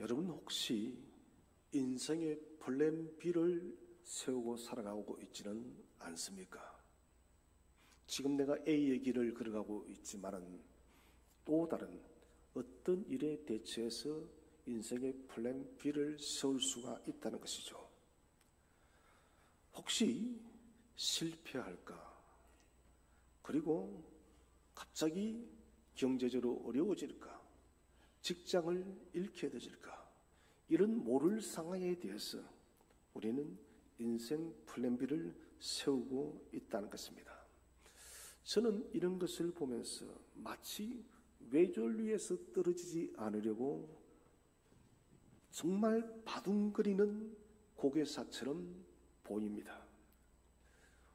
여러분 혹시 인생의 플랜 B를 세우고 살아가고 있지는 않습니까? 지금 내가 A의 길을 걸어가고 있지만은 또 다른 어떤 일에 대처해서 인생의 플랜 B를 세울 수가 있다는 것이죠. 혹시 실패할까? 그리고 갑자기 경제적으로 어려워질까? 직장을 잃게 되질까? 이런 모를 상황에 대해서 우리는 인생 플랜 B를 세우고 있다는 것입니다. 저는 이런 것을 보면서 마치 외절 위에서 떨어지지 않으려고 정말 바둥거리는 고개사처럼 보입니다.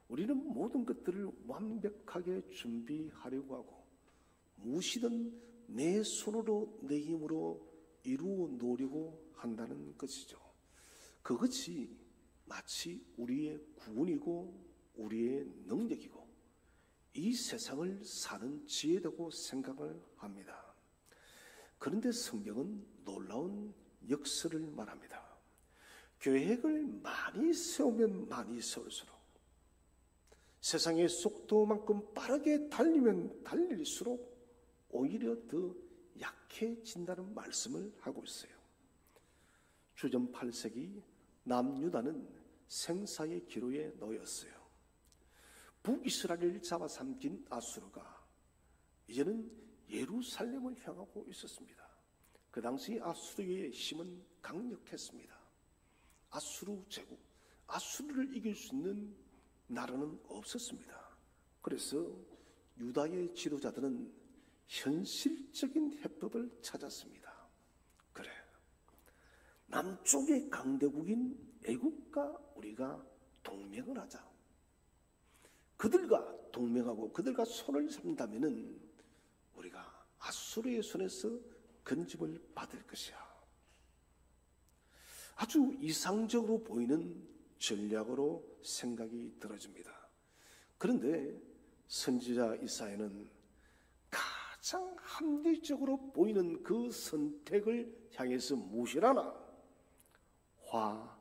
우리는 모든 것들을 완벽하게 준비하려고 하고 무엇이든 내 손으로 내 힘으로 이루어 놓으려고 한다는 것이죠. 그것이 마치 우리의 구원이고 우리의 능력이고 이 세상을 사는 지혜라고 생각을 합니다. 그런데 성경은 놀라운 역설을 말합니다. 계획을 많이 세우면 많이 세울수록 세상의 속도만큼 빠르게 달리면 달릴수록 오히려 더 약해진다는 말씀을 하고 있어요. 주전 8세기 남유다는 생사의 기로에 놓였어요. 북이스라엘을 잡아삼킨 아수르가 이제는 예루살렘을 향하고 있었습니다. 그 당시 아수르의 힘은 강력했습니다. 아수르 제국, 아수르를 이길 수 있는 나라는 없었습니다. 그래서 유다의 지도자들은 현실적인 해법을 찾았습니다. 그래, 남쪽의 강대국인 애국과 우리가 동맹을 하자. 그들과 동맹하고 그들과 손을 잡는다면 우리가 아수르의 손에서 건짐을 받을 것이야. 아주 이상적으로 보이는 전략으로 생각이 들어집니다. 그런데 선지자 이사야는 가장 합리적으로 보이는 그 선택을 향해서 무엇이라나? 화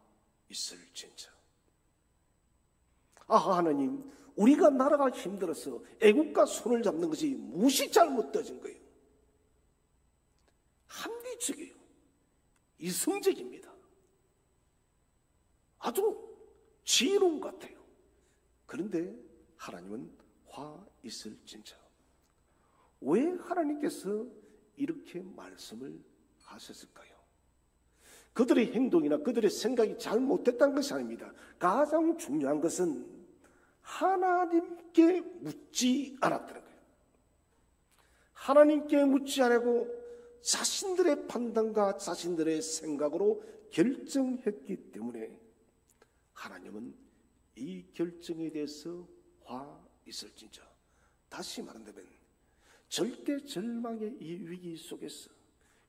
있을진저. 하나님, 우리가 나라가 힘들어서 애국과 손을 잡는 것이 무엇이 잘못되어진 거예요? 합리적이에요. 이성적입니다. 아주 지혜로운 것 같아요. 그런데 하나님은 화 있을진저. 왜 하나님께서 이렇게 말씀을 하셨을까요? 그들의 행동이나 그들의 생각이 잘못됐다는 것이 아닙니다. 가장 중요한 것은 하나님께 묻지 않았다는 거예요. 하나님께 묻지 않고 자신들의 판단과 자신들의 생각으로 결정했기 때문에 하나님은 이 결정에 대해서 화 있을진저. 다시 말한다면 절대 절망의 이 위기 속에서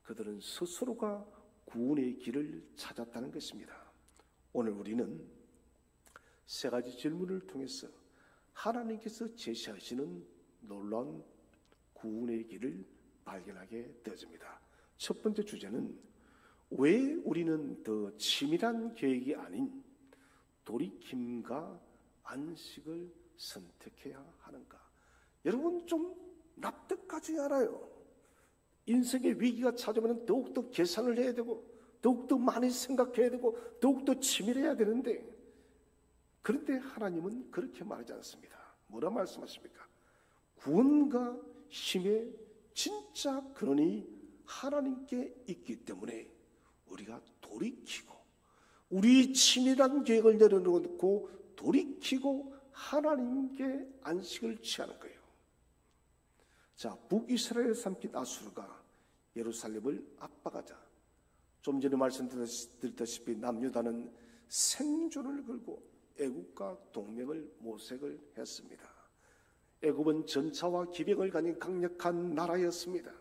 그들은 스스로가 구원의 길을 찾았다는 것입니다. 오늘 우리는 세 가지 질문을 통해서 하나님께서 제시하시는 놀라운 구원의 길을 발견하게 되어집니다. 첫 번째 주제는 왜 우리는 더 치밀한 계획이 아닌 돌이킴과 안식을 선택해야 하는가? 여러분 좀 납득하지 않아요. 인생의 위기가 찾아오면 더욱더 계산을 해야 되고 더욱더 많이 생각해야 되고 더욱더 치밀해야 되는데, 그런데 하나님은 그렇게 말하지 않습니다. 뭐라 말씀하십니까? 구원과 힘의 진짜 근원이 하나님께 있기 때문에 우리가 돌이키고 우리 치밀한 계획을 내려놓고 돌이키고 하나님께 안식을 취하는 거예요. 자, 북이스라엘 삼킨 아수르가 예루살렘을 압박하자 좀 전에 말씀드렸다시피 남유다는 생존을 걸고 애국과 동맹을 모색을 했습니다. 애국은 전차와 기병을 가진 강력한 나라였습니다.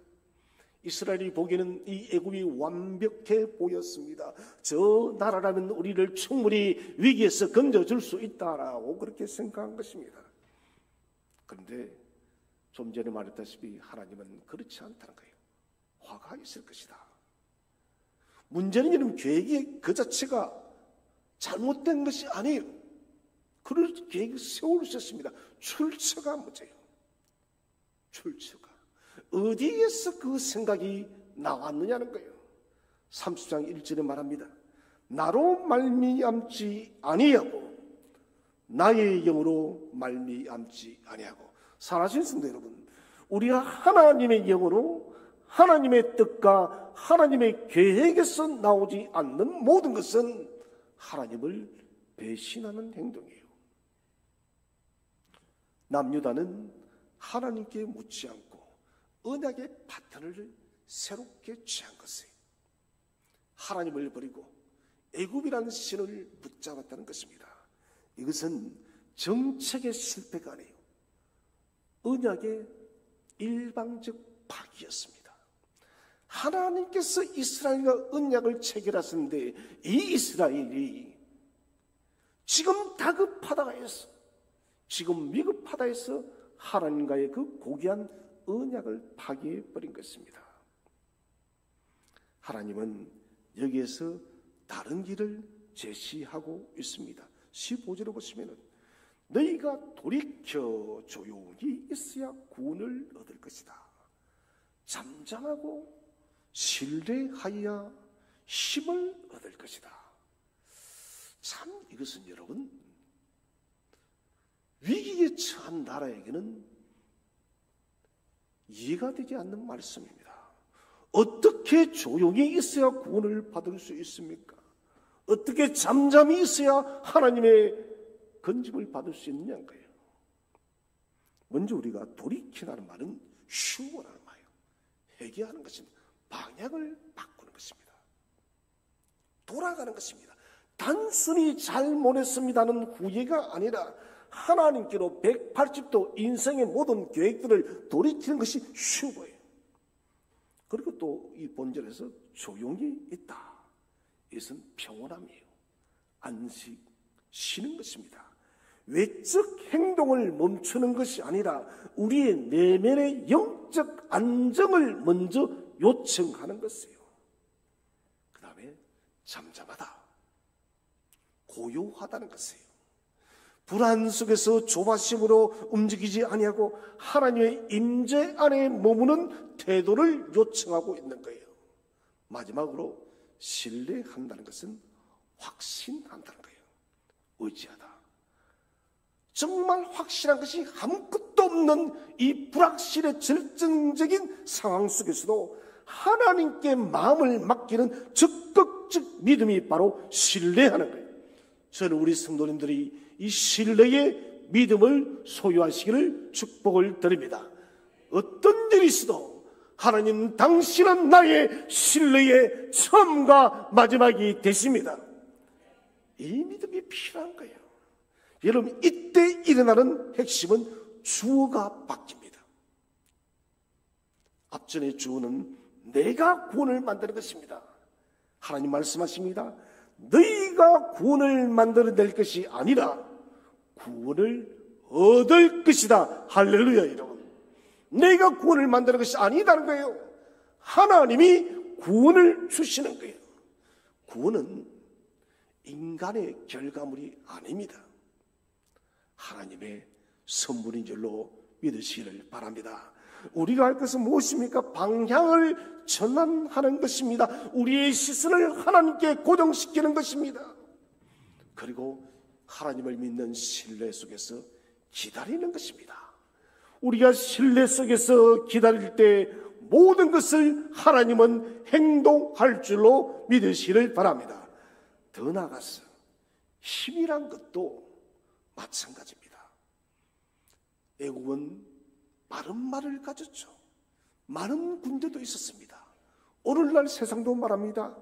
이스라엘이 보기에는 이 애국이 완벽해 보였습니다. 저 나라라면 우리를 충분히 위기에서 건져줄 수 있다라고 그렇게 생각한 것입니다. 그런데 좀 전에 말했다시피 하나님은 그렇지 않다는 거예요. 화가 있을 것이다. 문제는 여러분 계획이 그 자체가 잘못된 것이 아니에요. 그럴 계획을 세우셨습니다. 출처가 문제예요. 출처가 어디에서 그 생각이 나왔느냐는 거예요. 30장 1절에 말합니다. 나로 말미암지 아니하고 나의 영으로 말미암지 아니하고. 사랑하시는 성도 여러분, 우리가 하나님의 영으로 하나님의 뜻과 하나님의 계획에서 나오지 않는 모든 것은 하나님을 배신하는 행동이에요. 남유다는 하나님께 묻지 않고 언약의 파트너를 새롭게 취한 것이에요. 하나님을 버리고 애굽이라는 신을 붙잡았다는 것입니다. 이것은 정책의 실패가 아니에요. 언약의 일방적 파기였습니다. 하나님께서 이스라엘과 언약을 체결하셨는데 이 이스라엘이 지금 다급하다 해서, 지금 미급하다 해서 하나님과의 그 고귀한 언약을 파기해버린 것입니다. 하나님은 여기에서 다른 길을 제시하고 있습니다. 15절을 보시면 너희가 돌이켜 조용히 있어야 구원을 얻을 것이다. 잠잠하고 신뢰하여야 힘을 얻을 것이다. 참 이것은 여러분 위기에 처한 나라에게는 이해가 되지 않는 말씀입니다. 어떻게 조용히 있어야 구원을 받을 수 있습니까? 어떻게 잠잠히 있어야 하나님의 건짐을 받을 수 있느냐는 거예요. 먼저 우리가 돌이키라는 말은 휴원하는 말이에요. 회개하는 것입니다. 방향을 바꾸는 것입니다. 돌아가는 것입니다. 단순히 잘못했습니다는 후회가 아니라 하나님께로 180도 인생의 모든 계획들을 돌이키는 것이 휴거예요. 그리고 또 이 본절에서 조용히 있다. 이것은 평온함이에요. 안식, 쉬는 것입니다. 외적 행동을 멈추는 것이 아니라 우리의 내면의 영적 안정을 먼저 요청하는 것이에요. 그 다음에 잠잠하다, 고요하다는 것이에요. 불안 속에서 조바심으로 움직이지 아니하고 하나님의 임재 안에 머무는 태도를 요청하고 있는 거예요. 마지막으로 신뢰한다는 것은 확신한다는 거예요. 의지하다. 정말 확실한 것이 아무것도 없는 이 불확실의 절정적인 상황 속에서도 하나님께 마음을 맡기는 적극적 믿음이 바로 신뢰하는 거예요. 저는 우리 성도님들이 이 신뢰의 믿음을 소유하시기를 축복을 드립니다. 어떤 일이 있어도 하나님 당신은 나의 신뢰의 처음과 마지막이 되십니다. 이 믿음이 필요한 거예요. 여러분, 이때 일어나는 핵심은 주어가 바뀝니다. 앞전의 주어는 내가 구원을 만드는 것입니다. 하나님 말씀하십니다. 너희가 구원을 만들어낼 것이 아니라 구원을 얻을 것이다. 할렐루야. 여러분, 내가 구원을 만드는 것이 아니다는 거예요. 하나님이 구원을 주시는 거예요. 구원은 인간의 결과물이 아닙니다. 하나님의 선물인 줄로 믿으시기를 바랍니다. 우리가 할 것은 무엇입니까? 방향을 전환하는 것입니다. 우리의 시선을 하나님께 고정시키는 것입니다. 그리고 하나님을 믿는 신뢰 속에서 기다리는 것입니다. 우리가 신뢰 속에서 기다릴 때 모든 것을 하나님은 행동할 줄로 믿으시기를 바랍니다. 더 나아가서 힘이란 것도 마찬가지입니다. 애국은 많은 말을 가졌죠. 많은 군대도 있었습니다. 오늘날 세상도 말합니다.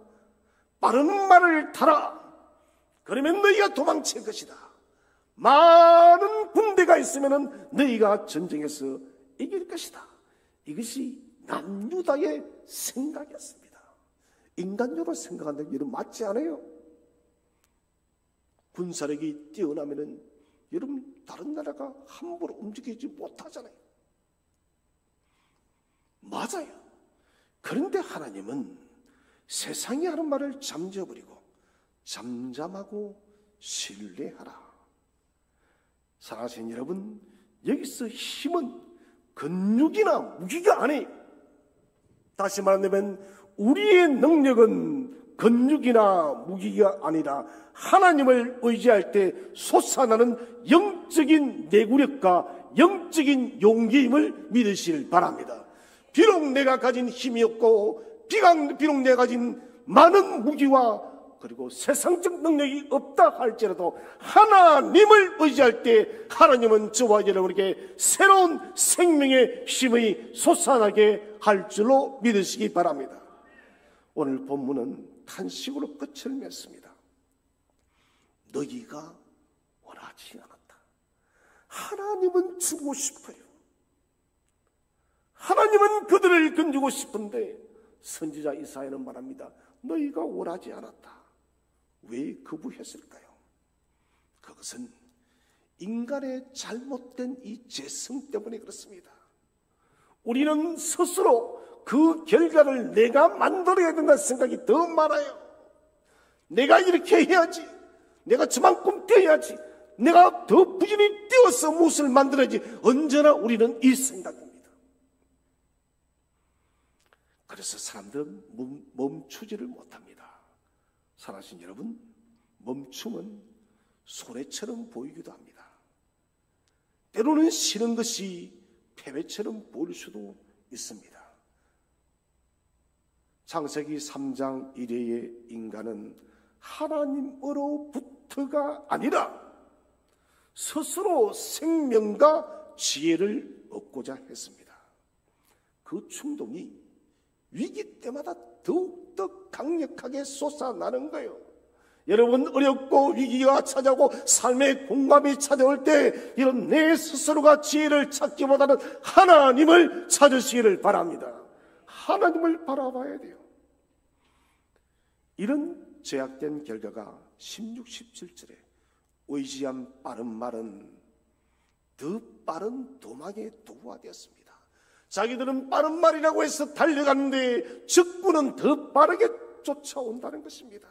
빠른 말을 타라. 그러면 너희가 도망칠 것이다. 많은 군대가 있으면 너희가 전쟁에서 이길 것이다. 이것이 남유다의 생각이었습니다. 인간적으로 생각하는 데 여러분 맞지 않아요? 군사력이 뛰어나면 여러분 다른 나라가 함부로 움직이지 못하잖아요. 맞아요. 그런데 하나님은 세상이 하는 말을 잠재워버리고 잠잠하고 신뢰하라. 사랑하시는 여러분, 여기서 힘은 근육이나 무기가 아니에요. 다시 말하면 우리의 능력은 근육이나 무기가 아니라 하나님을 의지할 때 솟아나는 영적인 내구력과 영적인 용기임을 믿으시길 바랍니다. 비록 내가 가진 힘이 없고 비록 내가 가진 많은 무기와 그리고 세상적 능력이 없다 할지라도 하나님을 의지할 때 하나님은 저와 여러분에게 새로운 생명의 힘이 솟아나게 할 줄로 믿으시기 바랍니다. 오늘 본문은 탄식으로 끝을 맺습니다. 너희가 원하지 않았다. 하나님은 주고 싶어요. 하나님은 그들을 건지고 싶은데 선지자 이사야는 말합니다. 너희가 원하지 않았다. 왜 거부했을까요? 그것은 인간의 잘못된 이 죄성 때문에 그렇습니다. 우리는 스스로 그 결과를 내가 만들어야 된다는 생각이 더 많아요. 내가 이렇게 해야지, 내가 저만큼 뛰어야지, 내가 더 부지런히 뛰어서 무엇을 만들어야지, 언제나 우리는 이 생각입니다. 그래서 사람들은 멈추지를 못합니다. 사랑하신 여러분, 멈춤은 손해처럼 보이기도 합니다. 때로는 싫은 것이 패배처럼 보일 수도 있습니다. 창세기 3장 1회의 인간은 하나님으로부터가 아니라 스스로 생명과 지혜를 얻고자 했습니다. 그 충동이 위기 때마다 더욱더 강력하게 솟아나는 거예요. 여러분, 어렵고 위기가 찾아오고 삶의 공감이 찾아올 때 이런 내 스스로가 지혜를 찾기보다는 하나님을 찾으시기를 바랍니다. 하나님을 바라봐야 돼요. 이런 제약된 결과가 16, 17절에 의지한 빠른 말은 더 빠른 도망의 도구가 되었습니다. 자기들은 빠른 말이라고 해서 달려갔는데 적군은 더 빠르게 쫓아온다는 것입니다.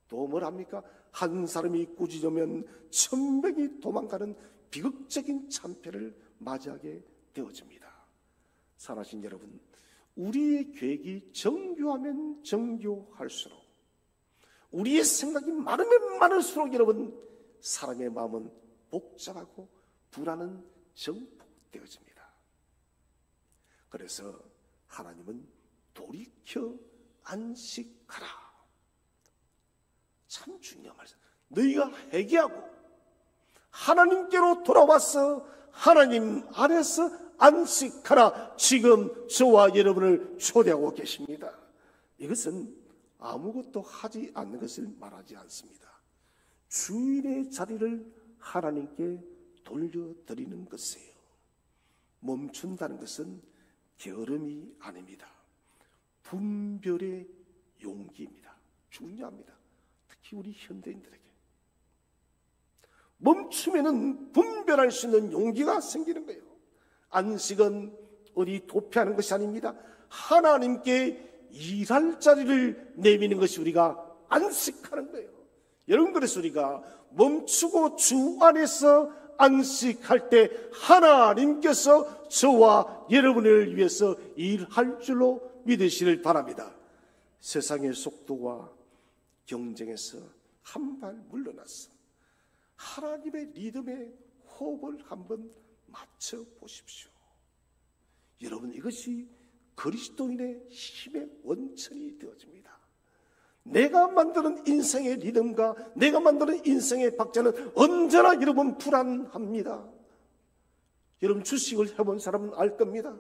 또 뭘 합니까? 한 사람이 꾸짖으면 1000명이 도망가는 비극적인 참패를 맞이하게 되어집니다. 사랑하신 여러분, 우리의 계획이 정교하면 정교할수록, 우리의 생각이 많으면 많을수록 여러분, 사람의 마음은 복잡하고 불안은 정복되어집니다. 그래서 하나님은 돌이켜 안식하라. 참 중요한 말씀. 너희가 회개하고 하나님께로 돌아와서 하나님 안에서 안식하라. 지금 저와 여러분을 초대하고 계십니다. 이것은 아무것도 하지 않는 것을 말하지 않습니다. 주인의 자리를 하나님께 돌려드리는 것이에요. 멈춘다는 것은 게으름이 아닙니다. 분별의 용기입니다. 중요합니다. 특히 우리 현대인들에게 멈추면은 분별할 수 있는 용기가 생기는 거예요. 안식은 어디 도피하는 것이 아닙니다. 하나님께 일할 자리를 내미는 것이 우리가 안식하는 거예요. 여러분, 그래서 우리가 멈추고 주 안에서 안식할 때 하나님께서 저와 여러분을 위해서 일할 줄로 믿으시길 바랍니다. 세상의 속도와 경쟁에서 한 발 물러나서 하나님의 리듬에 호흡을 한번 맞춰 보십시오. 여러분, 이것이 그리스도인의 힘의 원천이 되어집니다. 내가 만드는 인생의 리듬과 내가 만드는 인생의 박자는 언제나 여러분 불안합니다. 여러분, 주식을 해본 사람은 알 겁니다.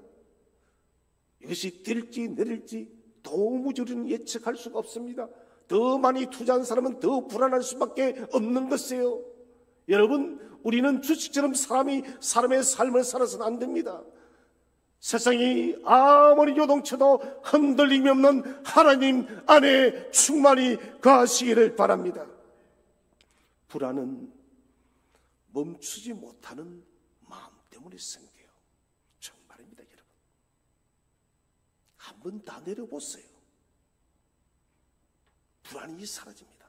이것이 뛸지 내릴지 도무지 예측할 수가 없습니다. 더 많이 투자한 사람은 더 불안할 수밖에 없는 것이에요. 여러분, 우리는 주식처럼 사람의 삶을 살아서는 안 됩니다. 세상이 아무리 요동쳐도 흔들림이 없는 하나님 안에 충만히 거하시기를 바랍니다. 불안은 멈추지 못하는 마음 때문에 생겨요. 정말입니다, 여러분. 한번 다 내려보세요. 불안이 사라집니다.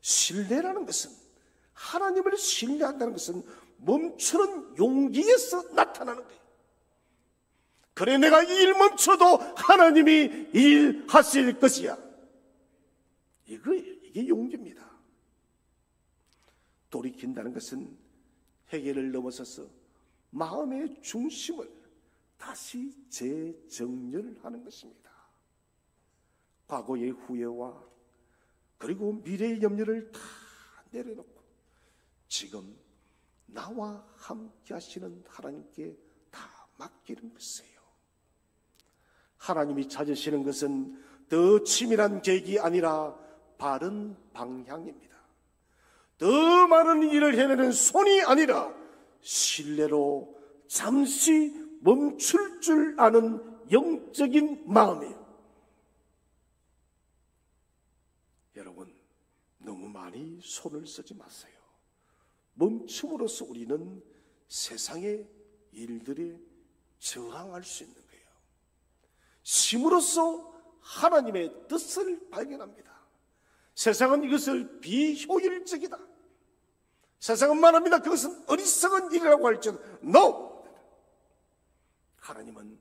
신뢰라는 것은, 하나님을 신뢰한다는 것은 멈추는 용기에서 나타나는 거예요. 그래, 내가 이 일 멈춰도 하나님이 일하실 것이야. 이거예요. 이게 용기입니다. 돌이킨다는 것은 회개를 넘어서서 마음의 중심을 다시 재정렬하는 것입니다. 과거의 후회와 그리고 미래의 염려를 다 내려놓고 지금 나와 함께 하시는 하나님께 다 맡기는 것이에요. 하나님이 찾으시는 것은 더 치밀한 계획이 아니라 바른 방향입니다. 더 많은 일을 해내는 손이 아니라 신뢰로 잠시 멈출 줄 아는 영적인 마음이에요. 여러분, 너무 많이 손을 쓰지 마세요. 멈춤으로써 우리는 세상의 일들에 저항할 수 있는 거예요. 쉼으로써 하나님의 뜻을 발견합니다. 세상은 이것을 비효율적이다, 세상은 말합니다, 그것은 어리석은 일이라고 할지라도 No! 하나님은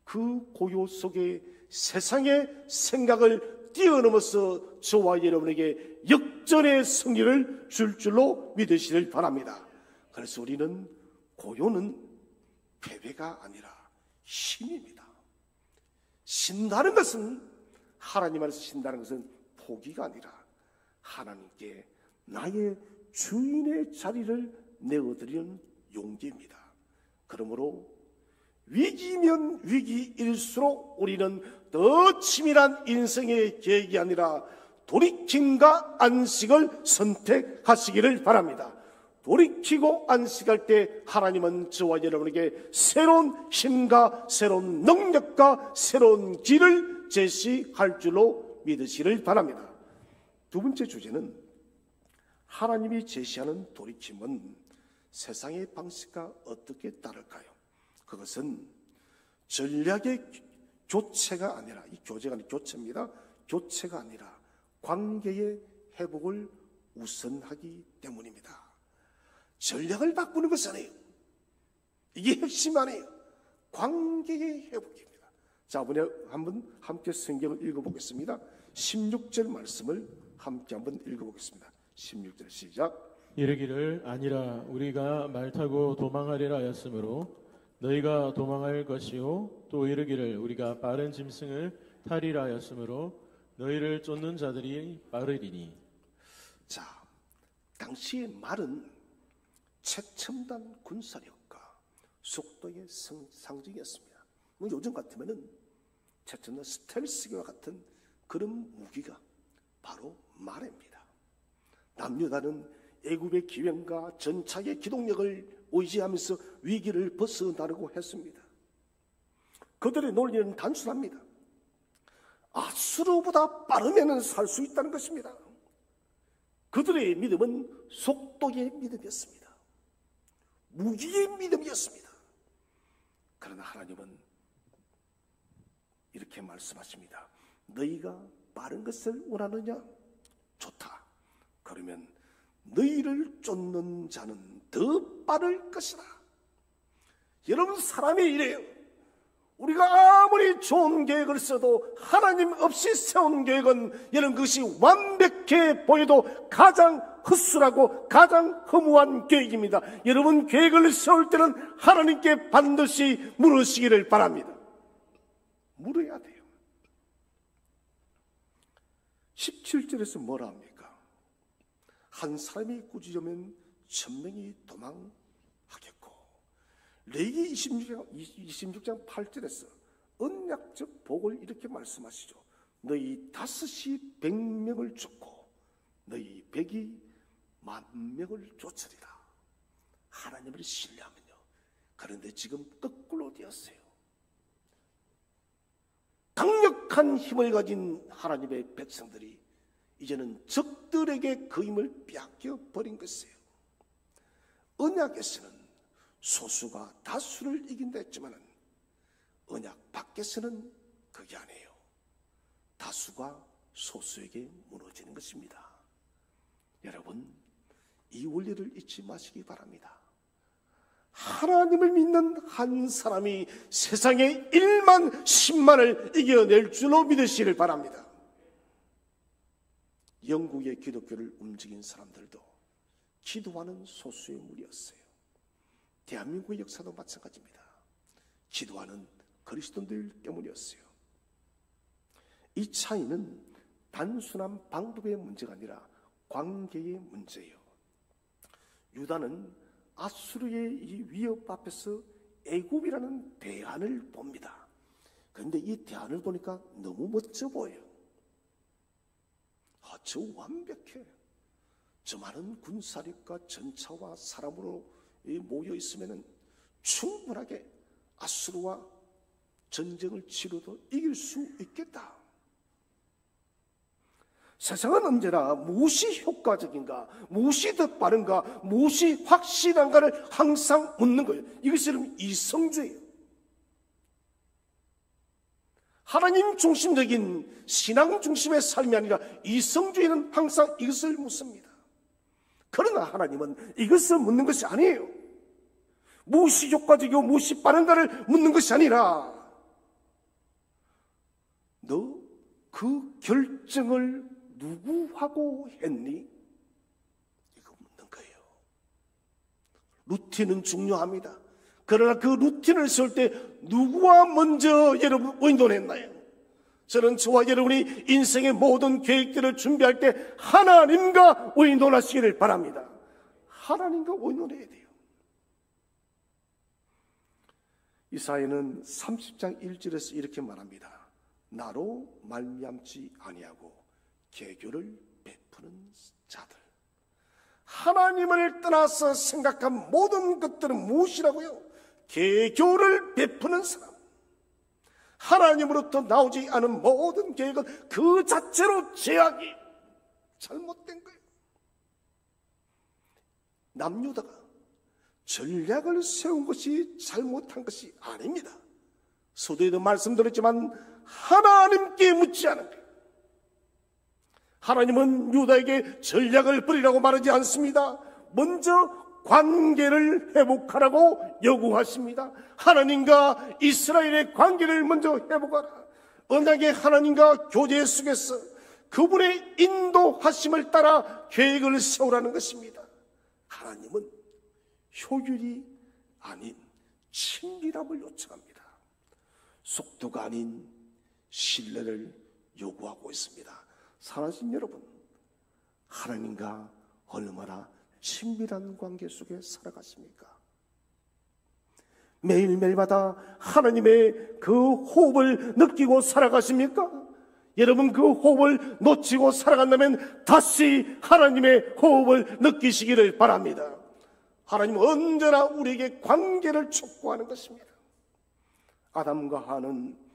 그 고요 속에 세상의 생각을 뛰어넘어서 저와 여러분에게 역전의 승리를 줄 줄로 믿으시길 바랍니다. 그래서 우리는 고요는 패배가 아니라 힘입니다. 신다는 것은, 하나님 안에서 신다는 것은 포기가 아니라 하나님께 나의 주인의 자리를 내어드리는 용기입니다. 그러므로 위기면 위기일수록 우리는 더 치밀한 인생의 계획이 아니라 돌이킴과 안식을 선택하시기를 바랍니다. 돌이키고 안식할 때 하나님은 저와 여러분에게 새로운 힘과 새로운 능력과 새로운 길을 제시할 줄로 믿으시기를 바랍니다. 두 번째 주제는, 하나님이 제시하는 돌이킴은 세상의 방식과 어떻게 따를까요? 그것은 전략의 교체가 아니라, 이 교제가 아니라 교체입니다. 교체가 아니라 관계의 회복을 우선하기 때문입니다. 전략을 바꾸는 것은 아니에요. 이게 핵심 아니에요. 관계의 회복입니다. 자, 이번에 한번 함께 성경을 읽어보겠습니다. 16절 말씀을 함께 한번 읽어보겠습니다. 16절 시작. 이르기를 아니라 우리가 말 타고 도망하리라 하였으므로 너희가 도망할 것이요, 또 이르기를 우리가 빠른 짐승을 타리라 하였으므로 너희를 쫓는 자들이 빠르리니. 자, 당시의 말은 최첨단 군사력과 속도의 상징이었습니다. 요즘 같으면은 최첨단 스텔스기와 같은 그런 무기가 바로 말입니다. 남유다는 애굽의 기병과 전차의 기동력을 의지하면서 위기를 벗어나려고 했습니다. 그들의 논리는 단순합니다. 아수르보다 빠르면 살 수 있다는 것입니다. 그들의 믿음은 속도의 믿음이었습니다. 무기의 믿음이었습니다. 그러나 하나님은 이렇게 말씀하십니다. 너희가 빠른 것을 원하느냐? 좋다. 그러면 너희를 쫓는 자는 더 빠를 것이다. 여러분, 사람이 이래요. 우리가 아무리 좋은 계획을 써도 하나님 없이 세운 계획은 여러분 그것이 완벽해 보여도 가장 헛술하고 가장 허무한 계획입니다. 여러분, 계획을 세울 때는 하나님께 반드시 물으시기를 바랍니다. 물어야 돼요. 17절에서 뭐라 합니까? 한 사람이 꾸짖으면 1000명이 도망하겠고, 레위기 26장 8절에서 언약적 복을 이렇게 말씀하시죠. 너희 5이 100명을 쫓고 너희 100이 10,000명을 쫓으리라. 하나님을 신뢰하면요. 그런데 지금 거꾸로 되었어요. 강력한 힘을 가진 하나님의 백성들이 이제는 적들에게 그 힘을 빼앗겨 버린 것이에요. 언약에서는 소수가 다수를 이긴다 했지만 언약 밖에서는 그게 아니에요. 다수가 소수에게 무너지는 것입니다. 여러분, 이 원리를 잊지 마시기 바랍니다. 하나님을 믿는 한 사람이 세상의 1만 10만을 이겨낼 줄로 믿으시길 바랍니다. 영국의 기독교를 움직인 사람들도 기도하는 소수의 무리였어요. 대한민국의 역사도 마찬가지입니다. 기도하는 그리스도인들 때문이었어요. 이 차이는 단순한 방법의 문제가 아니라 관계의 문제예요. 유다는 아수르의 이 위협 앞에서 애굽이라는 대안을 봅니다. 그런데 이 대안을 보니까 너무 멋져 보여요. 저 완벽해. 저 많은 군사력과 전차와 사람으로 모여 있으면 충분하게 아수르와 전쟁을 치러도 이길 수 있겠다. 세상은 언제나 무엇이 효과적인가, 무엇이 더 빠른가, 무엇이 확실한가를 항상 묻는 거예요. 이것이 여러분 이성주의예요. 하나님 중심적인 신앙 중심의 삶이 아니라 이성주의는 항상 이것을 묻습니다. 그러나 하나님은 이것을 묻는 것이 아니에요. 무엇이 효과적이고 무엇이 빠른가를 묻는 것이 아니라 너 그 결정을 누구하고 했니? 이거 묻는 거예요. 루틴은 중요합니다. 그러나 그 루틴을 세울 때 누구와 먼저 여러분 의논했나요? 저는 저와 여러분이 인생의 모든 계획들을 준비할 때 하나님과 의논하시기를 바랍니다. 하나님과 의논해야 돼요. 이사야는 30장 1절에서 이렇게 말합니다. 나로 말미암지 아니하고 계교를 베푸는 자들. 하나님을 떠나서 생각한 모든 것들은 무엇이라고요? 계교를 베푸는 사람. 하나님으로부터 나오지 않은 모든 계획은 그 자체로 죄악이 잘못된 거예요. 남유다가 전략을 세운 것이 잘못한 것이 아닙니다. 서두에도 말씀드렸지만 하나님께 묻지 않은 거예요. 하나님은 유다에게 전략을 벌이라고 말하지 않습니다. 먼저 관계를 회복하라고 요구하십니다. 하나님과 이스라엘의 관계를 먼저 회복하라. 언약의 하나님과 교제 속에서 그분의 인도하심을 따라 계획을 세우라는 것입니다. 하나님은 효율이 아닌 친밀함을 요청합니다. 속도가 아닌 신뢰를 요구하고 있습니다. 사랑하신 여러분, 하나님과 얼마나 친밀한 관계 속에 살아가십니까? 매일매일마다 하나님의 그 호흡을 느끼고 살아가십니까? 여러분 그 호흡을 놓치고 살아간다면 다시 하나님의 호흡을 느끼시기를 바랍니다. 하나님은 언제나 우리에게 관계를 촉구하는 것입니다. 아담과 하와는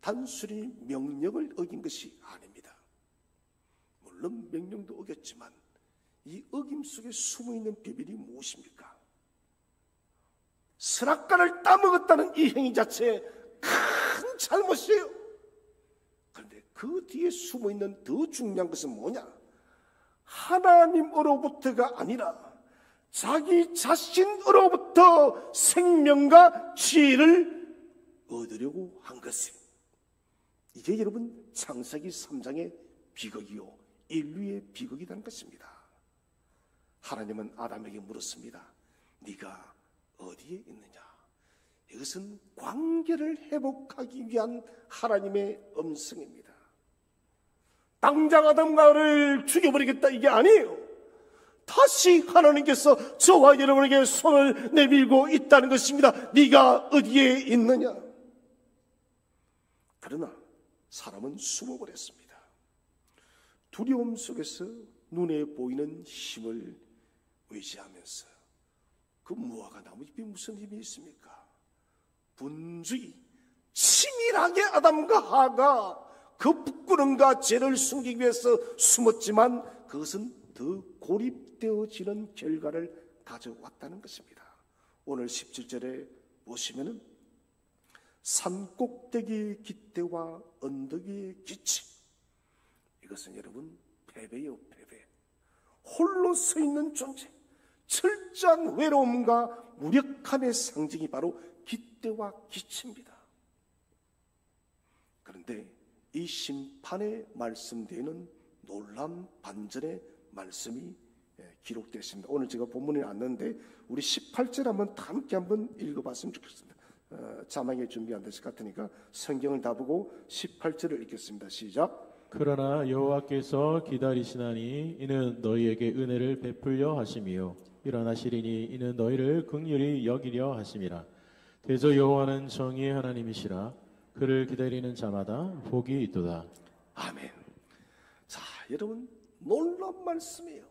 단순히 명령을 어긴 것이 아닙니다. 물론 명령도 어겼지만 이 어김 속에 숨어있는 비밀이 무엇입니까? 선악과를 따먹었다는 이 행위 자체에 큰 잘못이에요. 그런데 그 뒤에 숨어있는 더 중요한 것은 뭐냐? 하나님으로부터가 아니라 자기 자신으로부터 생명과 지혜를 얻으려고 한 것이에요. 이게 여러분 창세기 3장의 비극이요 인류의 비극이라는 것입니다. 하나님은 아담에게 물었습니다. 네가 어디에 있느냐? 이것은 관계를 회복하기 위한 하나님의 음성입니다. 당장 아담과 하와를 죽여버리겠다 이게 아니에요. 다시 하나님께서 저와 여러분에게 손을 내밀고 있다는 것입니다. 네가 어디에 있느냐? 그러나 사람은 숨어버렸습니다. 두려움 속에서 눈에 보이는 힘을 의지하면서 그 무화과 나무잎이 무슨 힘이 있습니까? 분주히 치밀하게 아담과 하와가 그 부끄러움과 죄를 숨기기 위해서 숨었지만 그것은 더 고립되어지는 결과를 가져왔다는 것입니다. 오늘 17절에 보시면은 산꼭대기의 깃대와 언덕의 기치, 이것은 여러분 패배요, 패배. 홀로 서 있는 존재, 철저한 외로움과 무력함의 상징이 바로 깃대와 기치입니다. 그런데 이 심판에 말씀되는 놀라운 반전의 말씀이 기록되어 있습니다. 오늘 제가 본문에 왔는데 우리 18절 한번 함께 한번 읽어봤으면 좋겠습니다. 자막에 준비 안 됐을 것 같으니까 성경을 다 보고 18절을 읽겠습니다. 시작. 그러나 여호와께서 기다리시나니 이는 너희에게 은혜를 베풀려 하심이요 일어나시리니 이는 너희를 긍휼히 여기려 하심이라. 대저 여호와는 정의의 하나님이시라. 그를 기다리는 자마다 복이 있도다. 아멘. 자, 여러분 놀라운 말씀이에요.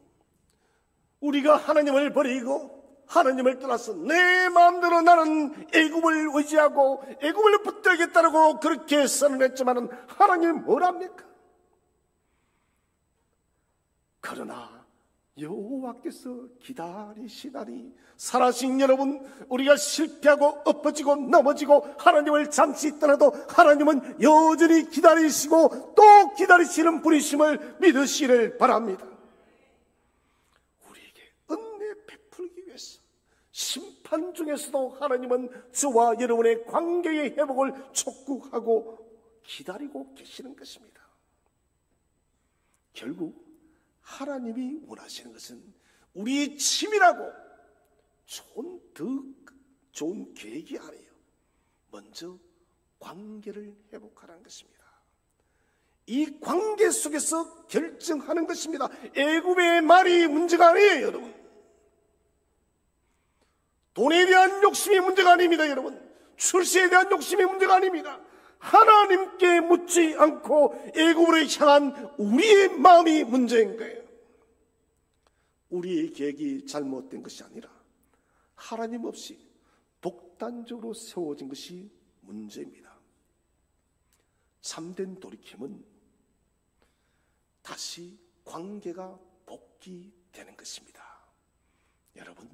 우리가 하나님을 버리고 하나님을 떠나서 내 마음대로 나는 애굽을 의지하고 애굽을 붙들겠다고 그렇게 선언했지만은 하나님은 뭐랍니까? 그러나 여호와께서 기다리시다니. 살아신 여러분, 우리가 실패하고 엎어지고 넘어지고 하나님을 잠시 떠나도 하나님은 여전히 기다리시고 또 기다리시는 분이심을 믿으시기를 바랍니다. 우리에게 은혜 베풀기 위해서 심판 중에서도 하나님은 저와 여러분의 관계의 회복을 촉구하고 기다리고 계시는 것입니다. 결국 하나님이 원하시는 것은 우리의 치밀하고 좋은 계획이 아니에요. 먼저 관계를 회복하라는 것입니다. 이 관계 속에서 결정하는 것입니다. 애굽의 말이 문제가 아니에요, 여러분. 돈에 대한 욕심이 문제가 아닙니다, 여러분. 출세에 대한 욕심이 문제가 아닙니다. 하나님께 묻지 않고 애굽으로 향한 우리의 마음이 문제인 거예요. 우리의 계획이 잘못된 것이 아니라 하나님 없이 독단적으로 세워진 것이 문제입니다. 참된 돌이킴은 다시 관계가 복귀되는 것입니다. 여러분,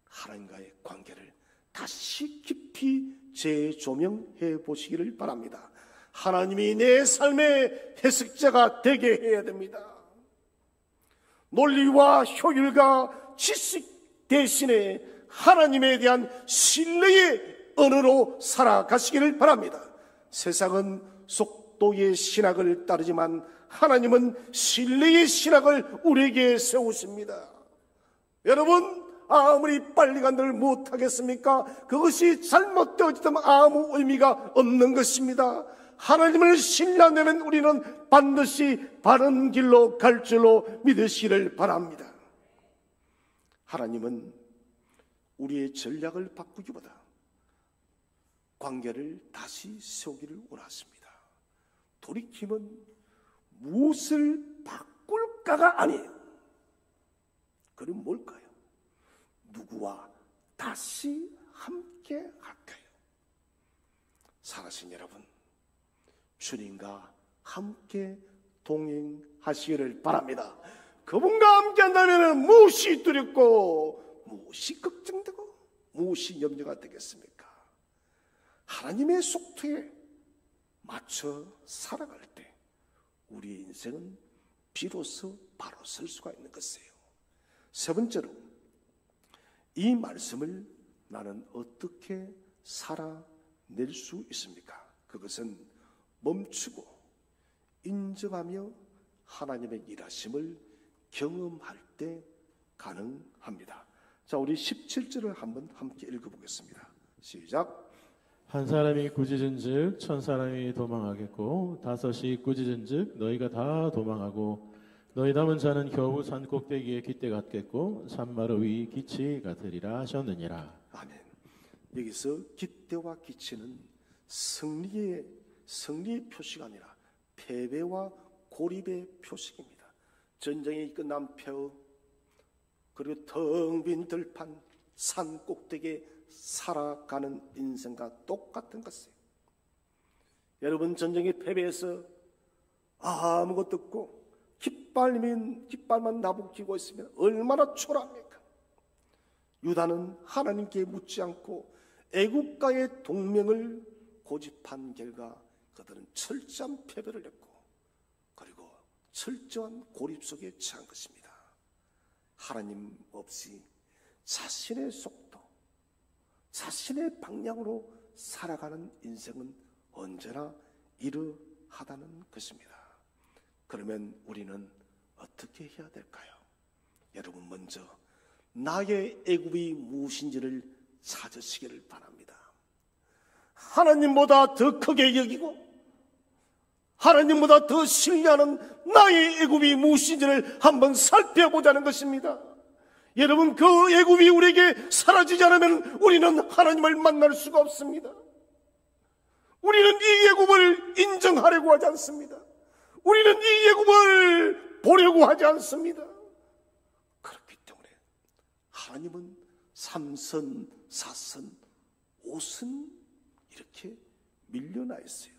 하나님과의 관계를 다시 깊이 재조명해 보시기를 바랍니다. 하나님이 내 삶의 해석자가 되게 해야 됩니다. 논리와 효율과 지식 대신에 하나님에 대한 신뢰의 언어로 살아가시기를 바랍니다. 세상은 속도의 신학을 따르지만 하나님은 신뢰의 신학을 우리에게 세우십니다. 여러분, 아무리 빨리 간들 못하겠습니까? 그것이 잘못되어지면 아무 의미가 없는 것입니다. 하나님을 신뢰하면 우리는 반드시 바른 길로 갈 줄로 믿으시기를 바랍니다. 하나님은 우리의 전략을 바꾸기보다 관계를 다시 세우기를 원하십니다. 돌이킴은 무엇을 바꿀까가 아니에요. 그럼 뭘까요? 누구와 다시 함께 할까요? 살아신 여러분, 주님과 함께 동행하시기를 바랍니다. 그분과 함께 한다면 무엇이 두렵고 무엇이 걱정되고 무엇이 염려가 되겠습니까? 하나님의 속도에 맞춰 살아갈 때 우리의 인생은 비로소 바로 설 수가 있는 것이에요. 세 번째로, 이 말씀을 나는 어떻게 살아낼 수 있습니까? 그것은 멈추고 인정하며 하나님의 일하심을 경험할 때 가능합니다. 자, 우리 17절을 한번 함께 읽어보겠습니다. 시작. 한 사람이 꾸짖은즉 천 사람이 도망하겠고 다섯이 꾸짖은즉 너희가 다 도망하고 너희 남은 자는 겨우 산 꼭대기에 깃대 같겠고 산마루 위 기치 같으리라 하셨느니라. 아멘. 여기서 깃대와 기치는 승리의 표시가 아니라 패배와 고립의 표식입니다. 전쟁이 끝난 표, 그리고 텅 빈 들판, 산 꼭대기에 살아가는 인생과 똑같은 것이에요. 여러분, 전쟁의 패배에서 아무것도 없고 깃발만 나부끼고 있으면 얼마나 초라합니까? 유다는 하나님께 묻지 않고 애국과의 동맹을 고집한 결과 그들은 철저한 패배를 했고, 그리고 철저한 고립 속에 처한 것입니다. 하나님 없이 자신의 속도, 자신의 방향으로 살아가는 인생은 언제나 이러하다는 것입니다. 그러면 우리는 어떻게 해야 될까요? 여러분, 먼저 나의 애굽이 무엇인지를 찾으시기를 바랍니다. 하나님보다 더 크게 여기고 하나님보다 더 신뢰하는 나의 애굽이 무엇인지를 한번 살펴보자는 것입니다. 여러분, 그 애굽이 우리에게 사라지지 않으면 우리는 하나님을 만날 수가 없습니다. 우리는 이 애굽을 인정하려고 하지 않습니다. 우리는 이 애굽을 보려고 하지 않습니다. 그렇기 때문에 하나님은 3선, 4선, 5선 이렇게 밀려나 있어요.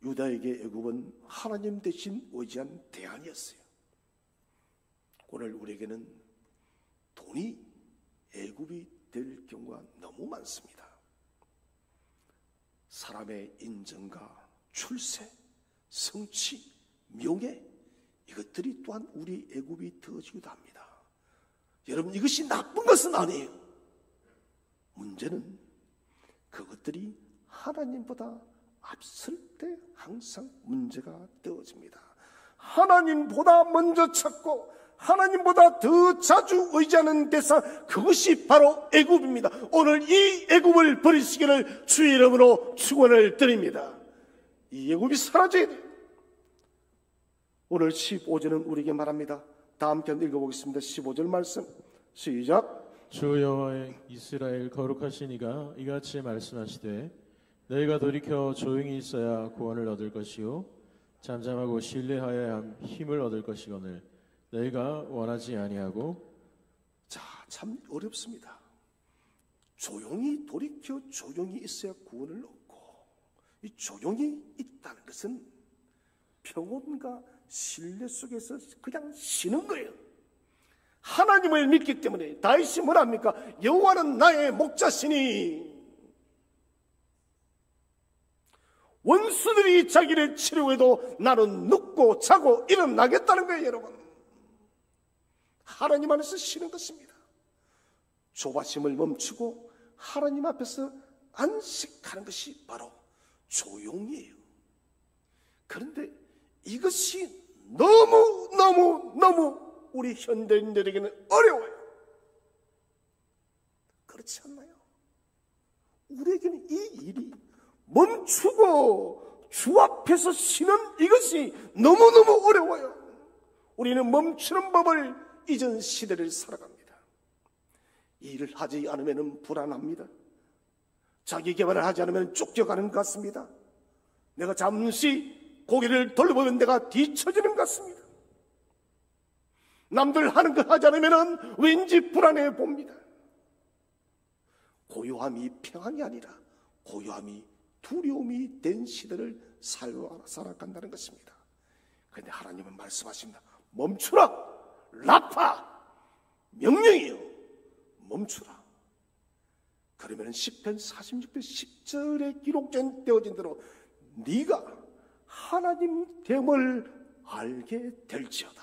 유다에게 애굽은 하나님 대신 의지한 대안이었어요. 오늘 우리에게는 돈이 애굽이 될 경우가 너무 많습니다. 사람의 인정과 출세, 성취, 명예, 이것들이 또한 우리 애굽이 되어지기도 합니다. 여러분, 이것이 나쁜 것은 아니에요. 문제는 그것들이 하나님보다 앞설 때 항상 문제가 되어집니다. 하나님보다 먼저 찾고 하나님보다 더 자주 의지하는 대상, 그것이 바로 애굽입니다. 오늘 이 애굽을 버리시기를 주의 이름으로 축원을 드립니다. 이 애굽이 사라져야 돼요. 오늘 15절은 우리에게 말합니다. 다 함께 읽어보겠습니다. 15절 말씀 시작. 주 여호와 이스라엘 거룩하신 이가 이같이 말씀하시되 너희가 돌이켜 조용히 있어야 구원을 얻을 것이요 잠잠하고 신뢰하여야 힘을 얻을 것이거늘 너희가 원하지 아니하고. 자, 참 어렵습니다. 조용히 돌이켜 조용히 있어야 구원을 얻고, 이 조용히 있다는 것은 평온과 신뢰 속에서 그냥 쉬는 거예요. 하나님을 믿기 때문에 다윗이 뭐랍니까? 여호와는 나의 목자시니 원수들이 자기를 치려해도 나는 눕고 자고 일어나겠다는 거예요. 여러분, 하나님 안에서 쉬는 것입니다. 조바심을 멈추고 하나님 앞에서 안식하는 것이 바로 조용이에요. 그런데 이것이 너무 우리 현대인들에게는 어려워요. 그렇지 않나요? 우리에게는 이 일이 멈추고 주 앞에서 쉬는 이것이 너무너무 어려워요. 우리는 멈추는 법을 잊은 시대를 살아갑니다. 이 일을 하지 않으면 불안합니다. 자기 개발을 하지 않으면 쫓겨가는 것 같습니다. 내가 잠시 고개를 돌려보면 내가 뒤처지는 것 같습니다. 남들 하는 거 하지 않으면 왠지 불안해 봅니다. 고요함이 평안이 아니라 고요함이 두려움이 된 시대를 살아간다는 것입니다. 그런데 하나님은 말씀하십니다. 멈추라! 라파! 명령이요. 멈추라. 그러면 시편 46편 10절에 기록되어진 대로 네가 하나님 됨을 알게 될지어다.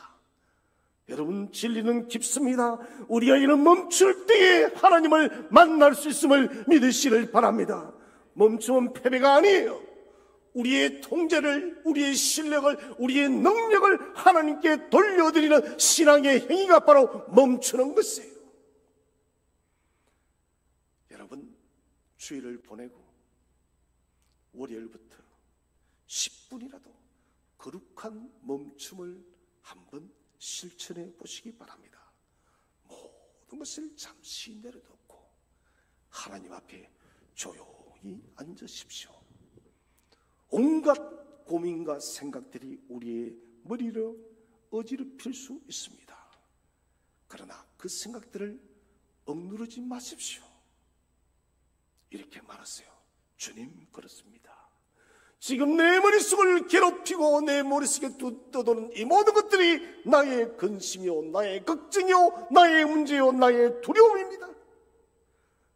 여러분, 진리는 깊습니다. 우리가 이런 멈출 때에 하나님을 만날 수 있음을 믿으시길 바랍니다. 멈추면 패배가 아니에요. 우리의 통제를, 우리의 실력을, 우리의 능력을 하나님께 돌려드리는 신앙의 행위가 바로 멈추는 것이에요. 여러분, 주일을 보내고 월요일부터 10분이라도 거룩한 멈춤을 한번 실천해 보시기 바랍니다. 모든 것을 잠시 내려놓고 하나님 앞에 조용히 앉으십시오. 온갖 고민과 생각들이 우리의 머리를 어지럽힐 수 있습니다. 그러나 그 생각들을 억누르지 마십시오. 이렇게 말하세요. 주님, 그렇습니다. 지금 내 머릿속을 괴롭히고 내 머릿속에 떠도는 이 모든 것들이 나의 근심이요, 나의 걱정이요, 나의 문제요, 나의 두려움입니다.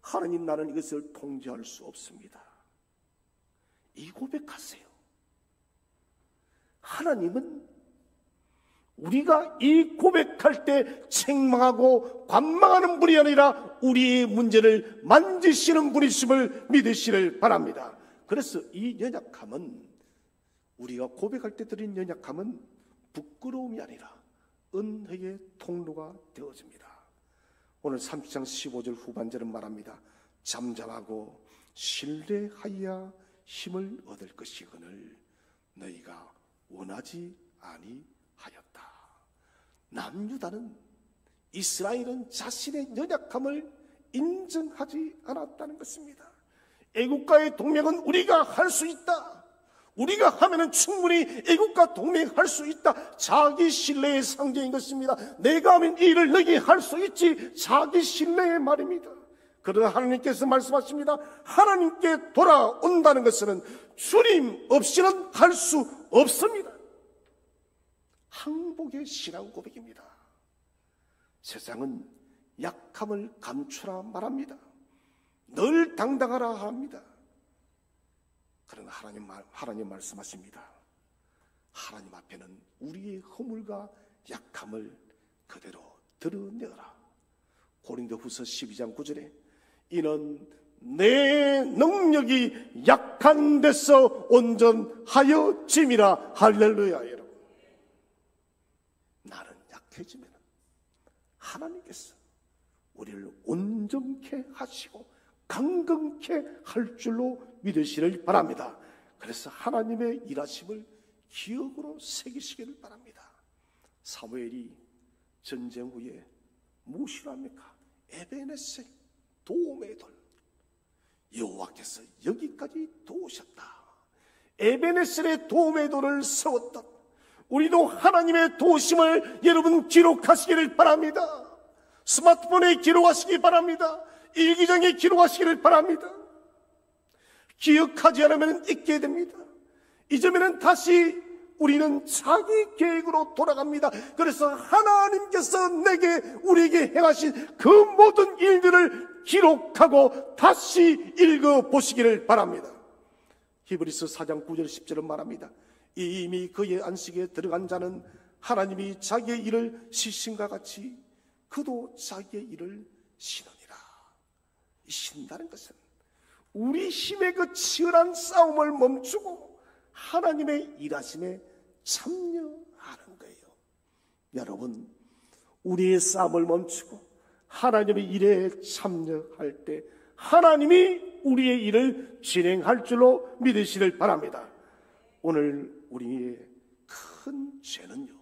하나님, 나는 이것을 통제할 수 없습니다. 이 고백하세요. 하나님은 우리가 이 고백할 때 책망하고 관망하는 분이 아니라 우리의 문제를 만지시는 분이심을 믿으시를 바랍니다. 그래서 이 연약함은, 우리가 고백할 때 드린 연약함은 부끄러움이 아니라 은혜의 통로가 되어집니다. 오늘 30장 15절 후반절은 말합니다. 잠잠하고 신뢰하여 힘을 얻을 것이거늘 너희가 원하지 아니하였다. 남유다는, 이스라엘은 자신의 연약함을 인정하지 않았다는 것입니다. 애국과의 동맹은 우리가 할 수 있다. 우리가 하면은 충분히 애국과 동맹할 수 있다. 자기 신뢰의 상징인 것입니다. 내가 하면 이 일을 너희 할 수 있지. 자기 신뢰의 말입니다. 그러나 하나님께서 말씀하십니다. 하나님께 돌아온다는 것은 주님 없이는 할 수 없습니다. 항복의 신앙 고백입니다. 세상은 약함을 감추라 말합니다. 늘 당당하라 합니다. 그러나 하나님 말씀하십니다. 하나님 앞에는 우리의 허물과 약함을 그대로 드러내어라. 고린도후서 12장 9절에 이는 내 능력이 약한 데서 온전하여짐이라. 할렐루야. 여러분, 나는 약해지면 하나님께서 우리를 온전케 하시고 강건케 할 줄로 믿으시길 바랍니다. 그래서 하나님의 일하심을 기억으로 새기시기를 바랍니다. 사무엘이 전쟁 후에 무엇이라 합니까? 에베네셀, 도움의 돌. 여호와께서 여기까지 도우셨다. 에베네셀의 도움의 돌을 세웠던, 우리도 하나님의 도우심을 여러분 기록하시기를 바랍니다. 스마트폰에 기록하시기 바랍니다. 일기장에 기록하시기를 바랍니다. 기억하지 않으면 잊게 됩니다. 잊으면 다시 우리는 자기 계획으로 돌아갑니다. 그래서 하나님께서 우리에게 행하신 그 모든 일들을 기록하고 다시 읽어보시기를 바랍니다. 히브리서 4장 9절 10절은 말합니다. 이미 그의 안식에 들어간 자는 하나님이 자기의 일을 쉬신과 같이 그도 자기의 일을 쉬느니라. 이 쉰다는 것은 우리 힘의 그 치열한 싸움을 멈추고 하나님의 일하심에 참여하는 거예요. 여러분, 우리의 싸움을 멈추고 하나님의 일에 참여할 때 하나님이 우리의 일을 진행할 줄로 믿으시길 바랍니다. 오늘 우리의 큰 죄는요,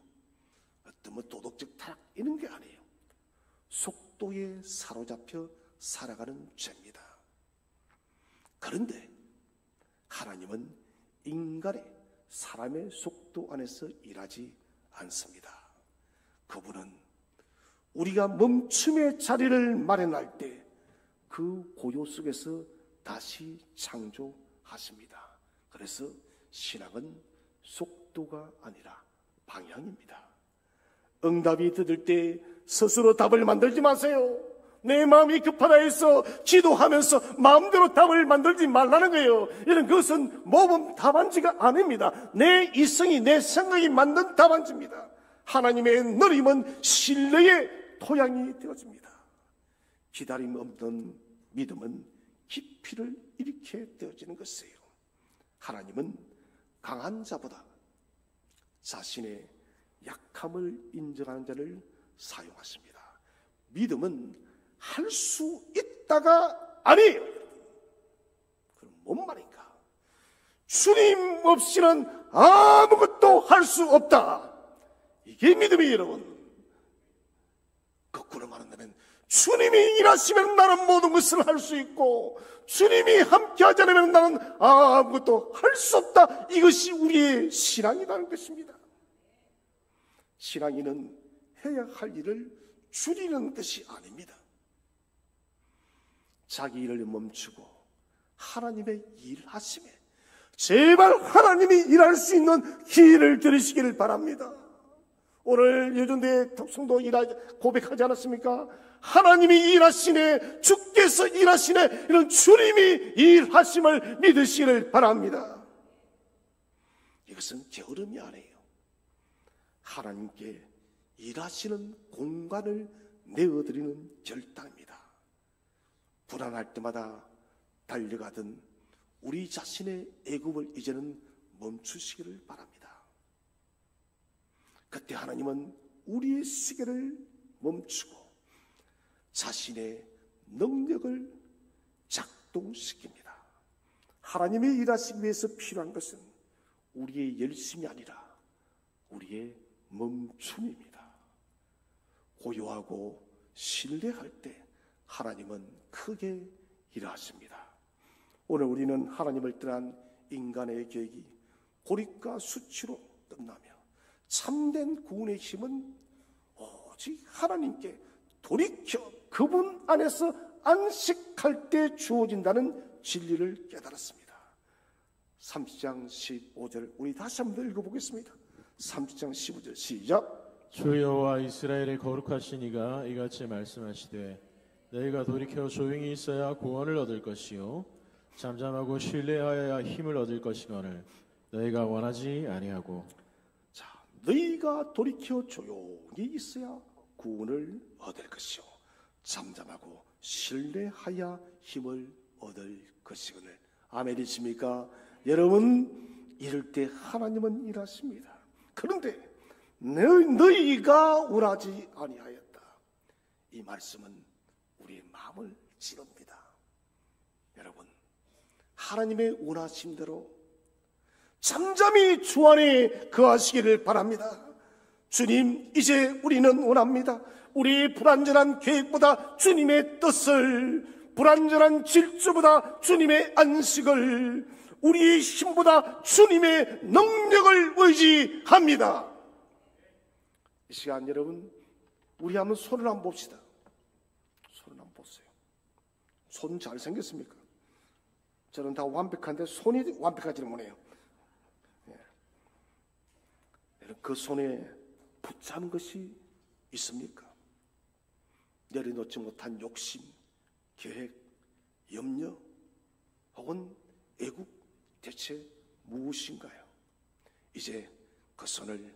어떤 도덕적 타락 이런 게 아니에요. 속도에 사로잡혀 살아가는 죄입니다. 그런데 하나님은 인간의, 사람의 속도 안에서 일하지 않습니다. 그분은 우리가 멈춤의 자리를 마련할 때 그 고요 속에서 다시 창조하십니다. 그래서 신앙은 속도가 아니라 방향입니다. 응답이 늦을 때 스스로 답을 만들지 마세요. 내 마음이 급하다 해서 기도하면서 마음대로 답을 만들지 말라는 거예요. 이런 그것은 모범 답안지가 아닙니다. 내 이성이, 내 생각이 만든 답안지입니다. 하나님의 느림은 신뢰의 토양이 되어집니다. 기다림 없는 믿음은 깊이를 잃게 되어지는 것이에요. 하나님은 강한 자보다 자신의 약함을 인정하는 자를 사용하십니다. 믿음은 할 수 있다가 아니에요. 그럼 뭔 말인가? 주님 없이는 아무것도 할 수 없다. 이게 믿음이에요, 여러분. 거꾸로 말한다면 주님이 일하시면 나는 모든 것을 할 수 있고 주님이 함께하지 않으면 나는 아무것도 할 수 없다. 이것이 우리의 신앙이라는 것입니다. 신앙인은 해야 할 일을 줄이는 것이 아닙니다. 자기 일을 멈추고 하나님의 일하심에 제발 하나님이 일할 수 있는 기회를 드리시기를 바랍니다. 오늘 예전대 성도 고백하지 않았습니까? 하나님이 일하시네, 주께서 일하시네, 이런 주님이 일하심을 믿으시기를 바랍니다. 이것은 게으름이 아니에요. 하나님께 일하시는 공간을 내어드리는 결단입니다. 불안할 때마다 달려가던 우리 자신의 애굽을 이제는 멈추시기를 바랍니다. 그때 하나님은 우리의 시계를 멈추고 자신의 능력을 작동시킵니다. 하나님의 일하시기 위해서 필요한 것은 우리의 열심이 아니라 우리의 멈춤입니다. 고요하고 신뢰할 때 하나님은 크게 일하십니다. 오늘 우리는 하나님을 떠난 인간의 계획이 고립과 수치로 끝나며 참된 구원의 힘은 오직 하나님께 돌이켜 그분 안에서 안식할 때 주어진다는 진리를 깨달았습니다. 30장 15절 우리 다시 한번 읽어보겠습니다. 30장 15절 시작. 주 여호와 이스라엘의 거룩하신 이가 이같이 말씀하시되 너희가 돌이켜 조용히 있어야 구원을 얻을 것이요 잠잠하고 신뢰하여야 힘을 얻을 것이거늘 너희가 원하지 아니하고. 자, 너희가 돌이켜 조용히 있어야 구원을 얻을 것이요 잠잠하고 신뢰하여 힘을 얻을 것이거늘. 아멘이십니까? 여러분, 이럴 때 하나님은 일하십니다. 그런데 너희가 원하지 아니하였다. 이 말씀은 우리의 마음을 찌릅니다. 여러분, 하나님의 원하심대로 잠잠히 주 안에 거하시기를 바랍니다. 주님, 이제 우리는 원합니다. 우리의 불완전한 계획보다 주님의 뜻을, 불완전한 질주보다 주님의 안식을, 우리의 힘보다 주님의 능력을 의지합니다. 이 시간 여러분, 우리 한번 손을 한번 봅시다. 손을 한번 보세요. 손 잘생겼습니까? 저는 다 완벽한데 손이 완벽하지는 못해요. 그 손에 붙잡은 것이 있습니까? 내려놓지 못한 욕심, 계획, 염려 혹은 애국 대체 무엇인가요? 이제 그 손을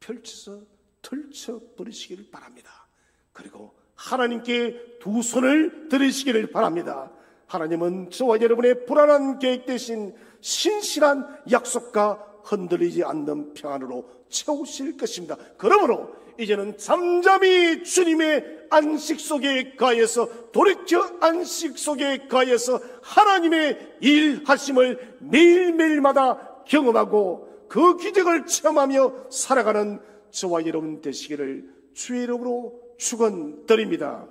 펼쳐서 털쳐버리시기를 바랍니다. 그리고 하나님께 두 손을 들으시기를 바랍니다. 하나님은 저와 여러분의 불안한 계획 대신 신실한 약속과 흔들리지 않는 평안으로 채우실 것입니다. 그러므로 이제는 잠잠히 주님의 안식 속에 가해서 돌이켜 안식 속에 가해서 하나님의 일하심을 매일매일마다 경험하고 그 기적을 체험하며 살아가는 저와 여러분 되시기를 주의 이름으로 축원드립니다.